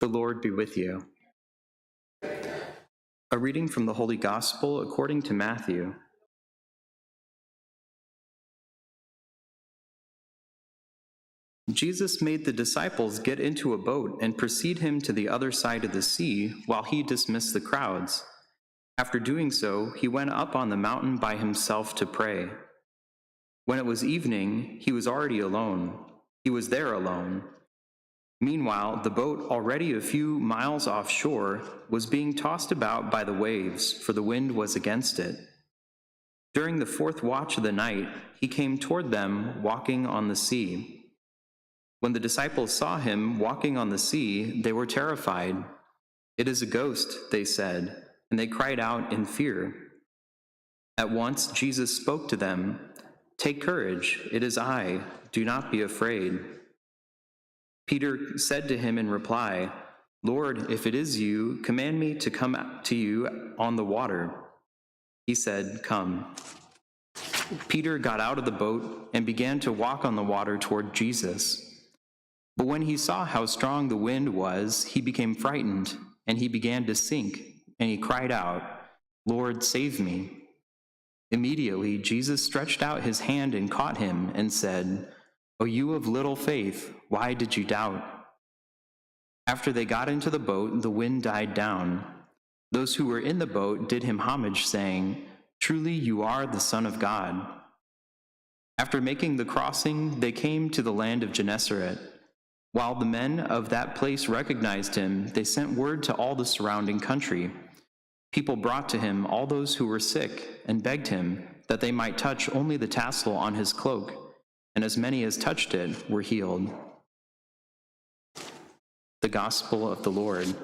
The Lord be with you. A reading from the Holy Gospel according to Matthew. Jesus made the disciples get into a boat and precede him to the other side of the sea while he dismissed the crowds. After doing so, he went up on the mountain by himself to pray. When it was evening, he was already alone. He was there alone. Meanwhile, the boat, already a few miles offshore, was being tossed about by the waves, for the wind was against it. During the fourth watch of the night, he came toward them, walking on the sea. When the disciples saw him walking on the sea, they were terrified. "It is a ghost," they said, and they cried out in fear. At once Jesus spoke to them. "Take courage, it is I. Do not be afraid." Peter said to him in reply, "Lord, if it is you, command me to come to you on the water." He said, "Come." Peter got out of the boat and began to walk on the water toward Jesus. But when he saw how strong the wind was, he became frightened, and he began to sink, and he cried out, "Lord, save me." Immediately, Jesus stretched out his hand and caught him and said, "O you of little faith, why did you doubt?" After they got into the boat, the wind died down. Those who were in the boat did him homage, saying, "Truly you are the Son of God." After making the crossing, they came to the land of Gennesaret. While the men of that place recognized him, they sent word to all the surrounding country. People brought to him all those who were sick and begged him that they might touch only the tassel on his cloak, and as many as touched it were healed. The Gospel of the Lord.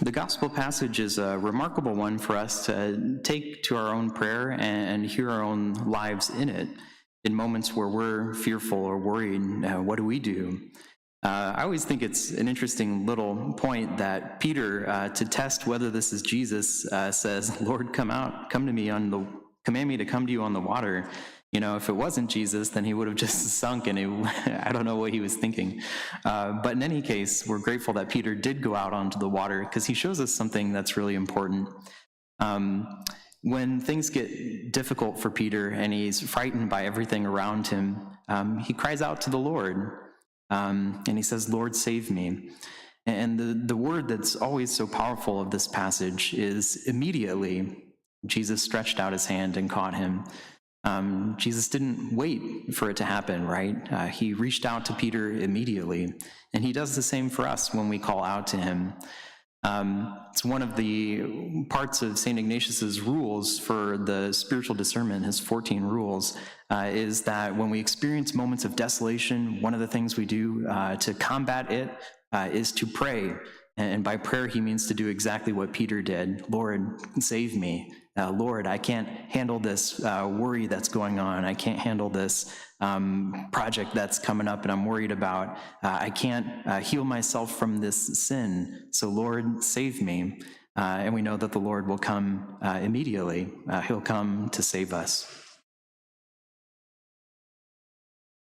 The gospel passage is a remarkable one for us to take to our own prayer and hear our own lives in it. In moments where we're fearful or worried, what do we do? I always think it's an interesting little point that Peter, to test whether this is Jesus, says, "Lord, come to me command me to come to you on the water." You know, if it wasn't Jesus, then he would have just sunk, and I don't know what he was thinking. But in any case, we're grateful that Peter did go out onto the water, because he shows us something that's really important. When things get difficult for Peter and he's frightened by everything around him, he cries out to the Lord, and he says, "Lord, save me." And the word that's always so powerful of this passage is immediately. Jesus stretched out his hand and caught him. Jesus didn't wait for it to happen, right? He reached out to Peter immediately, and he does the same for us when we call out to him. It's one of the parts of St. Ignatius's rules for the spiritual discernment, his 14 rules, is that when we experience moments of desolation, one of the things we do to combat it is to pray. And by prayer, he means to do exactly what Peter did. "Lord, save me. Lord, I can't handle this worry that's going on. I can't handle this project that's coming up and I'm worried about. I can't heal myself from this sin. So Lord, save me." And we know that the Lord will come immediately. He'll come to save us.